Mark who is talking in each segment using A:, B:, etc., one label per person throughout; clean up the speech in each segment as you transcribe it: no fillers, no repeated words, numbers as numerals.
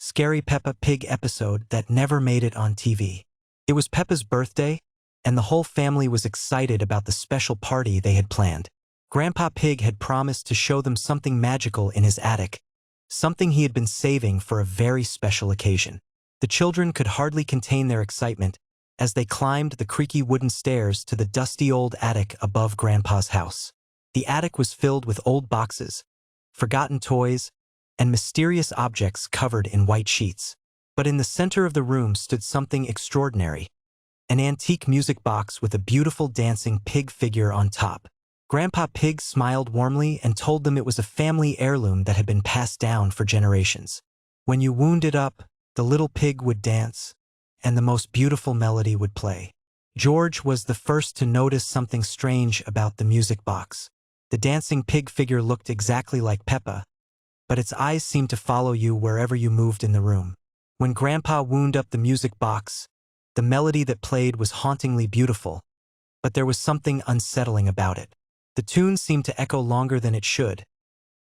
A: scary Peppa Pig episode that never made it on TV. It was Peppa's birthday, and the whole family was excited about the special party they had planned. Grandpa Pig had promised to show them something magical in his attic, something he had been saving for a very special occasion. The children could hardly contain their excitement as they climbed the creaky wooden stairs to the dusty old attic above Grandpa's house. The attic was filled with old boxes, forgotten toys, and mysterious objects covered in white sheets. But in the center of the room stood something extraordinary, an antique music box with a beautiful dancing pig figure on top. Grandpa Pig smiled warmly and told them it was a family heirloom that had been passed down for generations. When you wound it up, the little pig would dance, and the most beautiful melody would play. George was the first to notice something strange about the music box. The dancing pig figure looked exactly like Peppa, but its eyes seemed to follow you wherever you moved in the room. When Grandpa wound up the music box, the melody that played was hauntingly beautiful, but there was something unsettling about it. The tune seemed to echo longer than it should,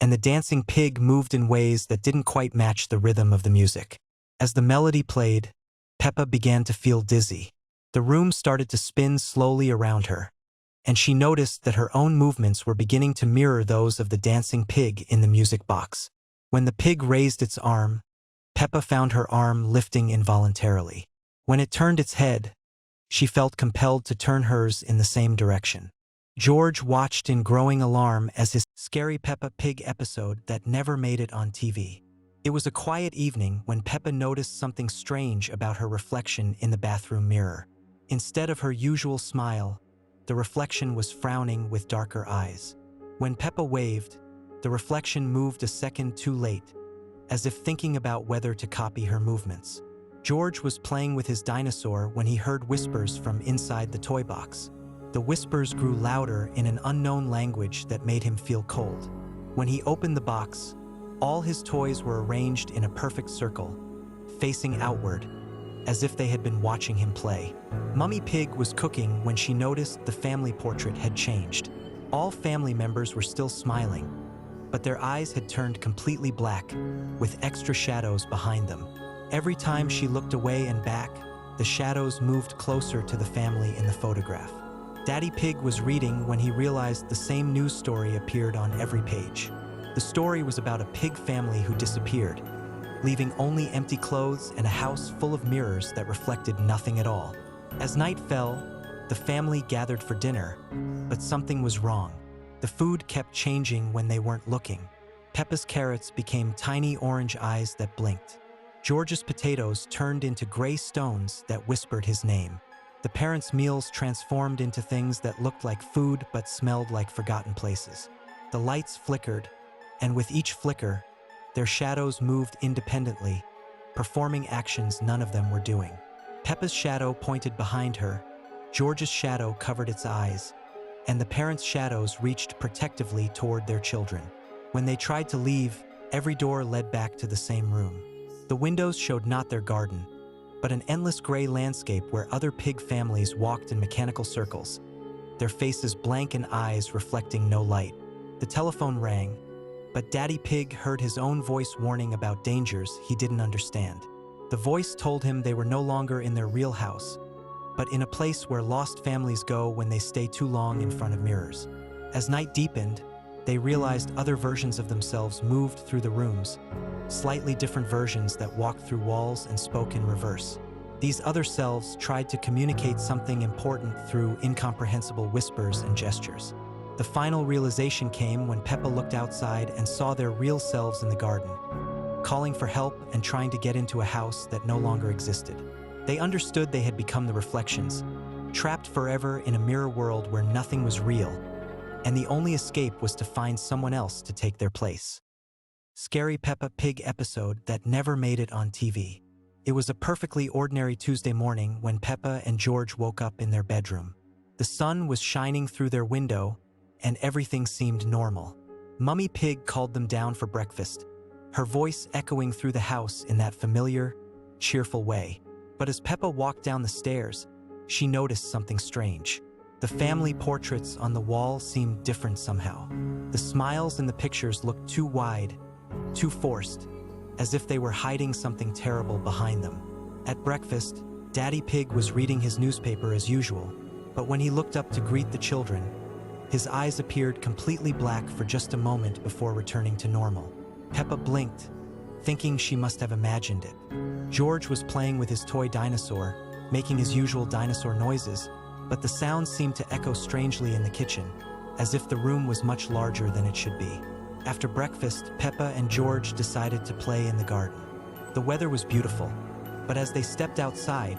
A: and the dancing pig moved in ways that didn't quite match the rhythm of the music. As the melody played, Peppa began to feel dizzy. The room started to spin slowly around her, and she noticed that her own movements were beginning to mirror those of the dancing pig in the music box. When the pig raised its arm, Peppa found her arm lifting involuntarily. When it turned its head, she felt compelled to turn hers in the same direction. George watched in growing alarm as his scary Peppa Pig episode that never made it on TV. It was a quiet evening when Peppa noticed something strange about her reflection in the bathroom mirror. Instead of her usual smile, the reflection was frowning with darker eyes. When Peppa waved, the reflection moved a second too late, as if thinking about whether to copy her movements. George was playing with his dinosaur when he heard whispers from inside the toy box. The whispers grew louder in an unknown language that made him feel cold. When he opened the box, all his toys were arranged in a perfect circle, facing outward, as if they had been watching him play. Mummy Pig was cooking when she noticed the family portrait had changed. All family members were still smiling, but their eyes had turned completely black, with extra shadows behind them. Every time she looked away and back, the shadows moved closer to the family in the photograph. Daddy Pig was reading when he realized the same news story appeared on every page. The story was about a pig family who disappeared, leaving only empty clothes and a house full of mirrors that reflected nothing at all. As night fell, the family gathered for dinner, but something was wrong. The food kept changing when they weren't looking. Peppa's carrots became tiny orange eyes that blinked. George's potatoes turned into gray stones that whispered his name. The parents' meals transformed into things that looked like food but smelled like forgotten places. The lights flickered, and with each flicker, their shadows moved independently, performing actions none of them were doing. Peppa's shadow pointed behind her, George's shadow covered its eyes, and the parents' shadows reached protectively toward their children. When they tried to leave, every door led back to the same room. The windows showed not their garden, but an endless gray landscape where other pig families walked in mechanical circles, their faces blank and eyes reflecting no light. The telephone rang, but Daddy Pig heard his own voice warning about dangers he didn't understand. The voice told him they were no longer in their real house, but in a place where lost families go when they stay too long in front of mirrors. As night deepened, they realized other versions of themselves moved through the rooms, slightly different versions that walked through walls and spoke in reverse. These other selves tried to communicate something important through incomprehensible whispers and gestures. The final realization came when Peppa looked outside and saw their real selves in the garden, calling for help and trying to get into a house that no longer existed. They understood they had become the reflections, trapped forever in a mirror world where nothing was real, and the only escape was to find someone else to take their place. Scary Peppa Pig episode that never made it on TV. It was a perfectly ordinary Tuesday morning when Peppa and George woke up in their bedroom. The sun was shining through their window, and everything seemed normal. Mummy Pig called them down for breakfast, her voice echoing through the house in that familiar, cheerful way. But as Peppa walked down the stairs, she noticed something strange. The family portraits on the wall seemed different somehow. The smiles in the pictures looked too wide, too forced, as if they were hiding something terrible behind them. At breakfast, Daddy Pig was reading his newspaper as usual, but when he looked up to greet the children, his eyes appeared completely black for just a moment before returning to normal. Peppa blinked, thinking she must have imagined it. George was playing with his toy dinosaur, making his usual dinosaur noises, but the sounds seemed to echo strangely in the kitchen, as if the room was much larger than it should be. After breakfast, Peppa and George decided to play in the garden. The weather was beautiful, but as they stepped outside,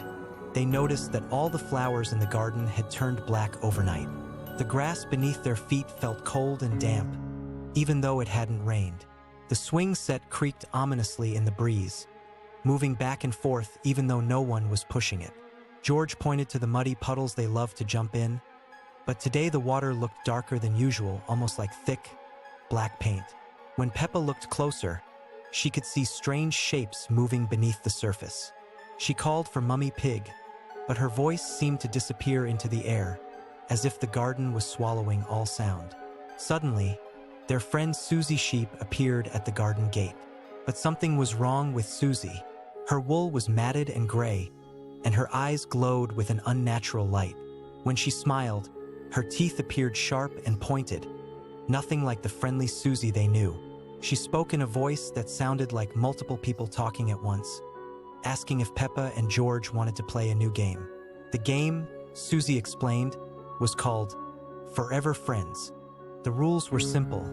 A: they noticed that all the flowers in the garden had turned black overnight. The grass beneath their feet felt cold and damp, even though it hadn't rained. The swing set creaked ominously in the breeze, moving back and forth even though no one was pushing it. George pointed to the muddy puddles they loved to jump in, but today the water looked darker than usual, almost like thick, black paint. When Peppa looked closer, she could see strange shapes moving beneath the surface. She called for Mummy Pig, but her voice seemed to disappear into the air, as if the garden was swallowing all sound. Suddenly, their friend Susie Sheep appeared at the garden gate. But something was wrong with Susie. Her wool was matted and gray, and her eyes glowed with an unnatural light. When she smiled, her teeth appeared sharp and pointed, nothing like the friendly Susie they knew. She spoke in a voice that sounded like multiple people talking at once, asking if Peppa and George wanted to play a new game. The game, Susie explained, was called Forever Friends. The rules were simple.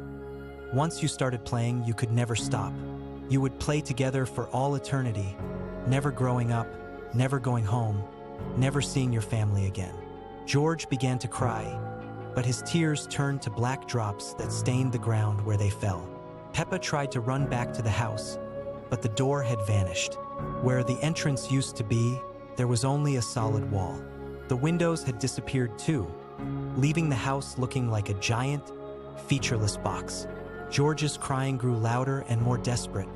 A: Once you started playing, you could never stop. You would play together for all eternity, never growing up, never going home, never seeing your family again. George began to cry, but his tears turned to black drops that stained the ground where they fell. Peppa tried to run back to the house, but the door had vanished. Where the entrance used to be, there was only a solid wall. The windows had disappeared too, leaving the house looking like a giant, featureless box. George's crying grew louder and more desperate,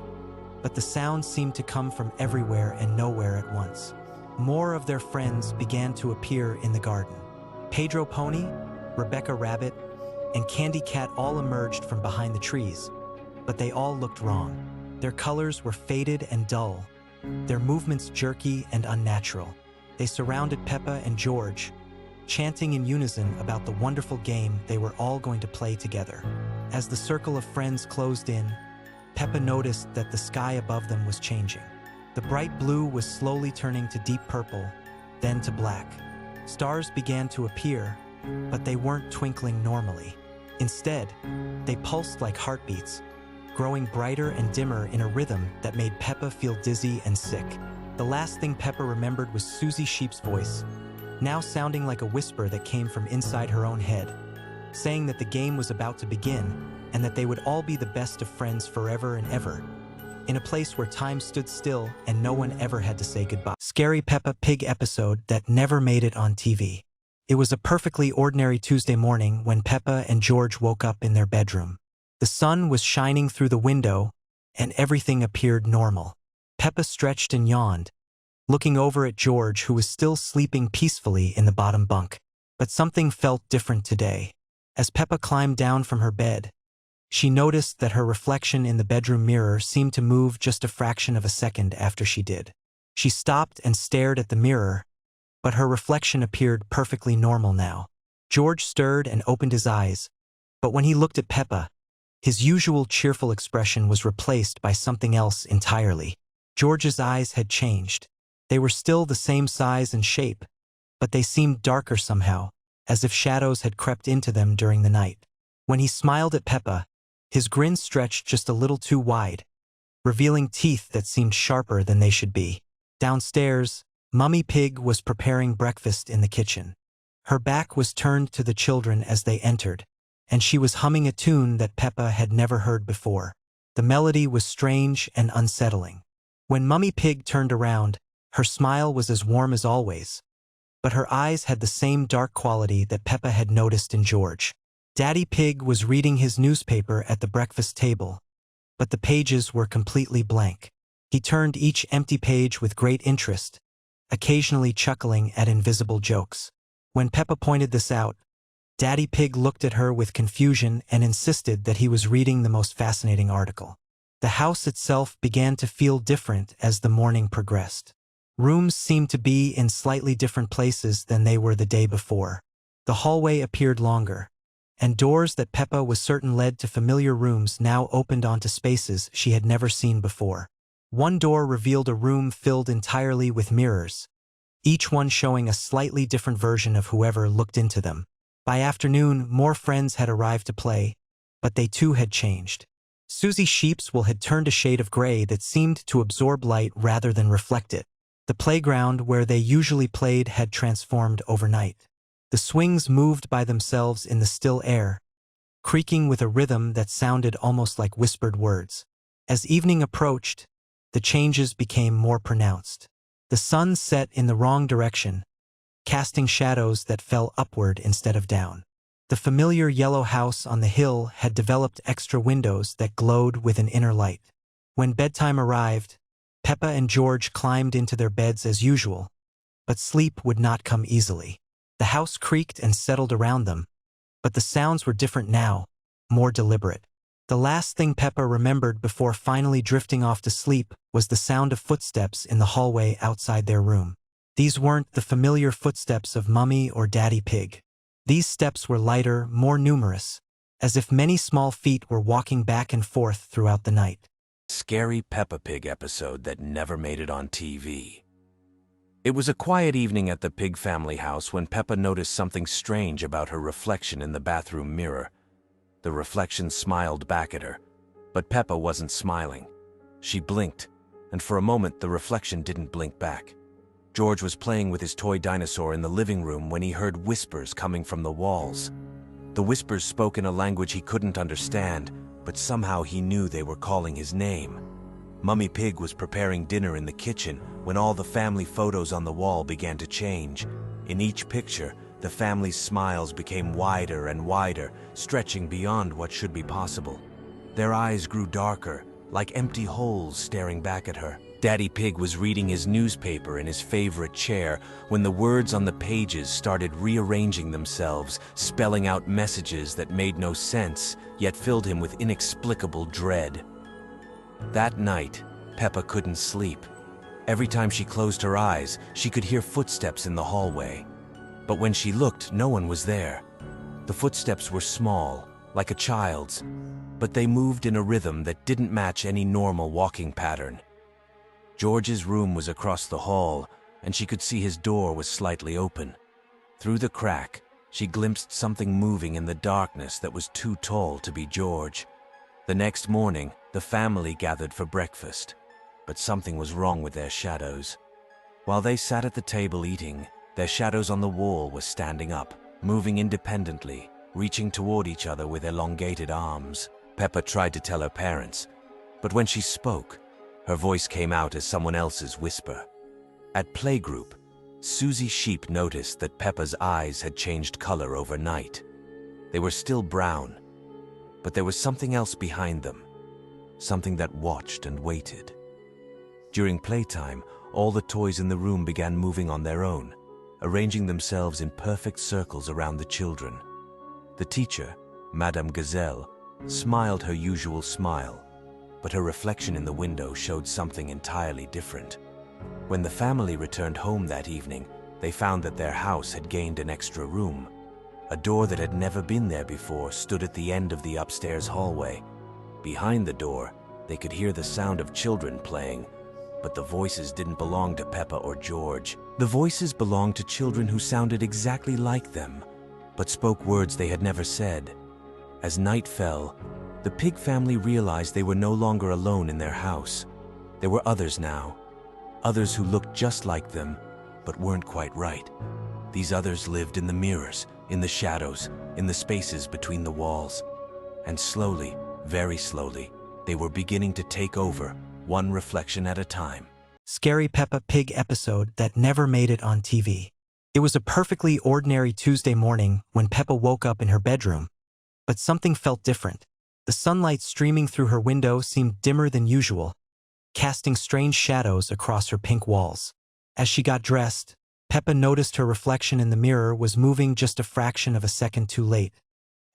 A: but the sound seemed to come from everywhere and nowhere at once. More of their friends began to appear in the garden. Pedro Pony, Rebecca Rabbit, and Candy Cat all emerged from behind the trees, but they all looked wrong. Their colors were faded and dull, their movements jerky and unnatural. They surrounded Peppa and George, chanting in unison about the wonderful game they were all going to play together. As the circle of friends closed in, Peppa noticed that the sky above them was changing. The bright blue was slowly turning to deep purple, then to black. Stars began to appear, but they weren't twinkling normally. Instead, they pulsed like heartbeats, growing brighter and dimmer in a rhythm that made Peppa feel dizzy and sick. The last thing Peppa remembered was Susie Sheep's voice, now sounding like a whisper that came from inside her own head, saying that the game was about to begin and that they would all be the best of friends forever and ever, in a place where time stood still and no one ever had to say goodbye. Scary Peppa Pig episode that never made it on TV. It was a perfectly ordinary Tuesday morning when Peppa and George woke up in their bedroom. The sun was shining through the window and everything appeared normal. Peppa stretched and yawned, looking over at George, who was still sleeping peacefully in the bottom bunk. But something felt different today. As Peppa climbed down from her bed, she noticed that her reflection in the bedroom mirror seemed to move just a fraction of a second after she did. She stopped and stared at the mirror, but her reflection appeared perfectly normal now. George stirred and opened his eyes, but when he looked at Peppa, his usual cheerful expression was replaced by something else entirely. George's eyes had changed. They were still the same size and shape, but they seemed darker somehow, as if shadows had crept into them during the night. When he smiled at Peppa, his grin stretched just a little too wide, revealing teeth that seemed sharper than they should be. Downstairs, Mummy Pig was preparing breakfast in the kitchen. Her back was turned to the children as they entered, and she was humming a tune that Peppa had never heard before. The melody was strange and unsettling. When Mummy Pig turned around, her smile was as warm as always, but her eyes had the same dark quality that Peppa had noticed in George. Daddy Pig was reading his newspaper at the breakfast table, but the pages were completely blank. He turned each empty page with great interest, occasionally chuckling at invisible jokes. When Peppa pointed this out, Daddy Pig looked at her with confusion and insisted that he was reading the most fascinating article. The house itself began to feel different as the morning progressed. Rooms seemed to be in slightly different places than they were the day before. The hallway appeared longer, and doors that Peppa was certain led to familiar rooms now opened onto spaces she had never seen before. One door revealed a room filled entirely with mirrors, each one showing a slightly different version of whoever looked into them. By afternoon, more friends had arrived to play, but they too had changed. Susie Sheepswool had turned a shade of gray that seemed to absorb light rather than reflect it. The playground where they usually played had transformed overnight. The swings moved by themselves in the still air, creaking with a rhythm that sounded almost like whispered words. As evening approached, the changes became more pronounced. The sun set in the wrong direction, casting shadows that fell upward instead of down. The familiar yellow house on the hill had developed extra windows that glowed with an inner light. When bedtime arrived, Peppa and George climbed into their beds as usual, but sleep would not come easily. The house creaked and settled around them, but the sounds were different now, more deliberate. The last thing Peppa remembered before finally drifting off to sleep was the sound of footsteps in the hallway outside their room. These weren't the familiar footsteps of Mummy or Daddy Pig. These steps were lighter, more numerous, as if many small feet were walking back and forth throughout the night.
B: Scary Peppa Pig episode that never made it on TV. It was a quiet evening at the Pig family house when Peppa noticed something strange about her reflection in the bathroom mirror. The reflection smiled back at her, but Peppa wasn't smiling. She blinked, and for a moment the reflection didn't blink back. George was playing with his toy dinosaur in the living room when he heard whispers coming from the walls. The whispers spoke in a language he couldn't understand, but somehow he knew they were calling his name. Mummy Pig was preparing dinner in the kitchen when all the family photos on the wall began to change. In each picture, the family's smiles became wider and wider, stretching beyond what should be possible. Their eyes grew darker, like empty holes staring back at her. Daddy Pig was reading his newspaper in his favorite chair when the words on the pages started rearranging themselves, spelling out messages that made no sense, yet filled him with inexplicable dread. That night, Peppa couldn't sleep. Every time she closed her eyes, she could hear footsteps in the hallway. But when she looked, no one was there. The footsteps were small, like a child's, but they moved in a rhythm that didn't match any normal walking pattern. George's room was across the hall, and she could see his door was slightly open. Through the crack, she glimpsed something moving in the darkness that was too tall to be George. The next morning, the family gathered for breakfast, but something was wrong with their shadows. While they sat at the table eating, their shadows on the wall were standing up, moving independently, reaching toward each other with elongated arms. Peppa tried to tell her parents, but when she spoke, her voice came out as someone else's whisper. At playgroup, Susie Sheep noticed that Peppa's eyes had changed color overnight. They were still brown, but there was something else behind them, something that watched and waited. During playtime, all the toys in the room began moving on their own, arranging themselves in perfect circles around the children. The teacher, Madame Gazelle, smiled her usual smile, but her reflection in the window showed something entirely different. When the family returned home that evening, they found that their house had gained an extra room. A door that had never been there before stood at the end of the upstairs hallway. Behind the door, they could hear the sound of children playing, but the voices didn't belong to Peppa or George. The voices belonged to children who sounded exactly like them, but spoke words they had never said. As night fell, the Pig family realized they were no longer alone in their house. There were others now, others who looked just like them, but weren't quite right. These others lived in the mirrors, in the shadows, in the spaces between the walls. And slowly, very slowly, they were beginning to take over, one reflection at a time.
A: Scary Peppa Pig episode that never made it on TV. It was a perfectly ordinary Tuesday morning when Peppa woke up in her bedroom, but something felt different. The sunlight streaming through her window seemed dimmer than usual, casting strange shadows across her pink walls. As she got dressed, Peppa noticed her reflection in the mirror was moving just a fraction of a second too late,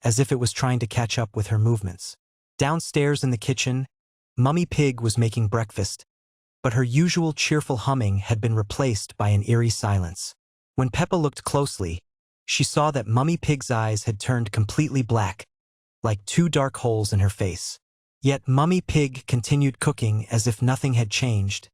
A: as if it was trying to catch up with her movements. Downstairs in the kitchen, Mummy Pig was making breakfast, but her usual cheerful humming had been replaced by an eerie silence. When Peppa looked closely, she saw that Mummy Pig's eyes had turned completely black, like two dark holes in her face. Yet Mummy Pig continued cooking as if nothing had changed,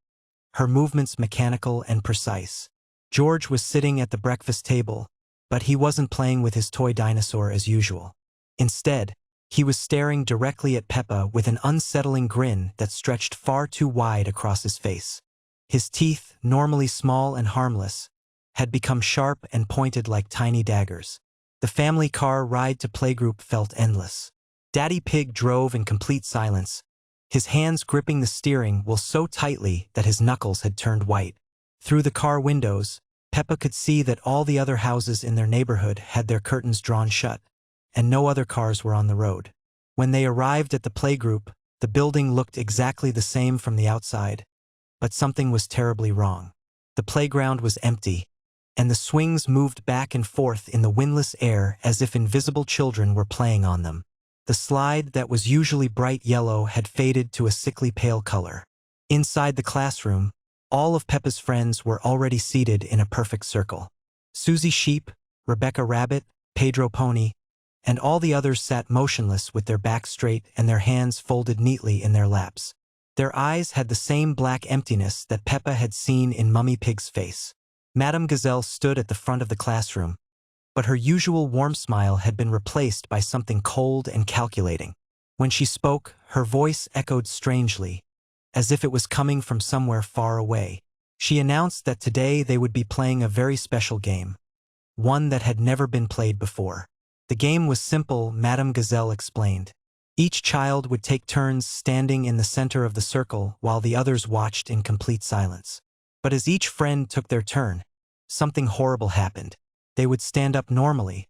A: her movements mechanical and precise. George was sitting at the breakfast table, but he wasn't playing with his toy dinosaur as usual. Instead, he was staring directly at Peppa with an unsettling grin that stretched far too wide across his face. His teeth, normally small and harmless, had become sharp and pointed like tiny daggers. The family car ride to playgroup felt endless. Daddy Pig drove in complete silence, his hands gripping the steering wheel so tightly that his knuckles had turned white. Through the car windows, Peppa could see that all the other houses in their neighborhood had their curtains drawn shut, and no other cars were on the road. When they arrived at the playgroup, the building looked exactly the same from the outside, but something was terribly wrong. The playground was empty, and the swings moved back and forth in the windless air as if invisible children were playing on them. The slide that was usually bright yellow had faded to a sickly pale color. Inside the classroom, all of Peppa's friends were already seated in a perfect circle. Susie Sheep, Rebecca Rabbit, Pedro Pony, and all the others sat motionless with their backs straight and their hands folded neatly in their laps. Their eyes had the same black emptiness that Peppa had seen in Mummy Pig's face. Madame Gazelle stood at the front of the classroom, but her usual warm smile had been replaced by something cold and calculating. When she spoke, her voice echoed strangely, as if it was coming from somewhere far away. She announced that today they would be playing a very special game, one that had never been played before. The game was simple, Madame Gazelle explained. Each child would take turns standing in the center of the circle while the others watched in complete silence. But as each friend took their turn, something horrible happened. They would stand up normally,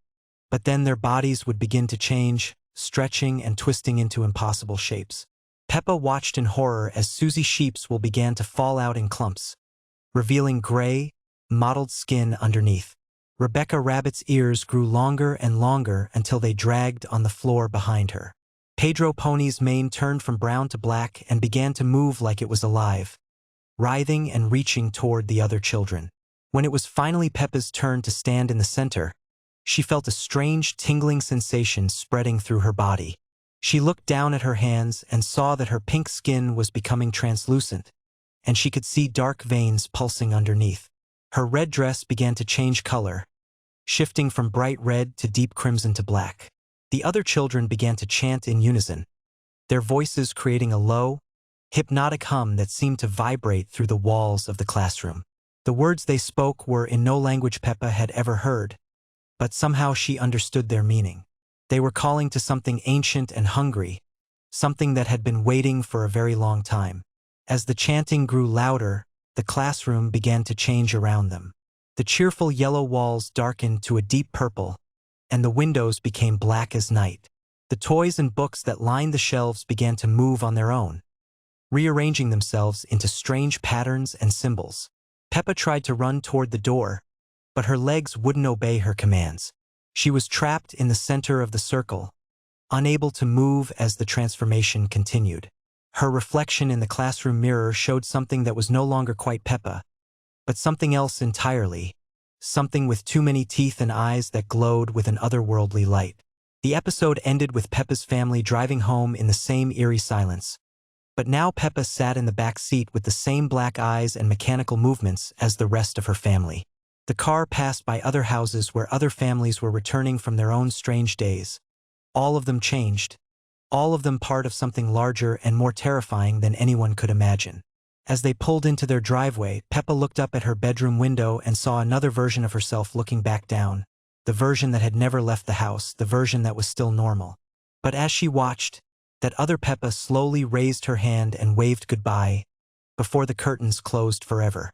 A: but then their bodies would begin to change, stretching and twisting into impossible shapes. Peppa watched in horror as Susie Sheep's wool began to fall out in clumps, revealing gray, mottled skin underneath. Rebecca Rabbit's ears grew longer and longer until they dragged on the floor behind her. Pedro Pony's mane turned from brown to black and began to move like it was alive, writhing and reaching toward the other children. When it was finally Peppa's turn to stand in the center, she felt a strange tingling sensation spreading through her body. She looked down at her hands and saw that her pink skin was becoming translucent, and she could see dark veins pulsing underneath. Her red dress began to change color, shifting from bright red to deep crimson to black. The other children began to chant in unison, their voices creating a low, hypnotic hum that seemed to vibrate through the walls of the classroom. The words they spoke were in no language Peppa had ever heard, but somehow she understood their meaning. They were calling to something ancient and hungry, something that had been waiting for a very long time. As the chanting grew louder, the classroom began to change around them. The cheerful yellow walls darkened to a deep purple, and the windows became black as night. The toys and books that lined the shelves began to move on their own, rearranging themselves into strange patterns and symbols. Peppa tried to run toward the door, but her legs wouldn't obey her commands. She was trapped in the center of the circle, unable to move as the transformation continued. Her reflection in the classroom mirror showed something that was no longer quite Peppa, but something else entirely, something with too many teeth and eyes that glowed with an otherworldly light. The episode ended with Peppa's family driving home in the same eerie silence. But now Peppa sat in the back seat with the same black eyes and mechanical movements as the rest of her family. The car passed by other houses where other families were returning from their own strange days. All of them changed, all of them part of something larger and more terrifying than anyone could imagine. As they pulled into their driveway, Peppa looked up at her bedroom window and saw another version of herself looking back down, the version that had never left the house, the version that was still normal. But as she watched, that other Peppa slowly raised her hand and waved goodbye before the curtains closed forever.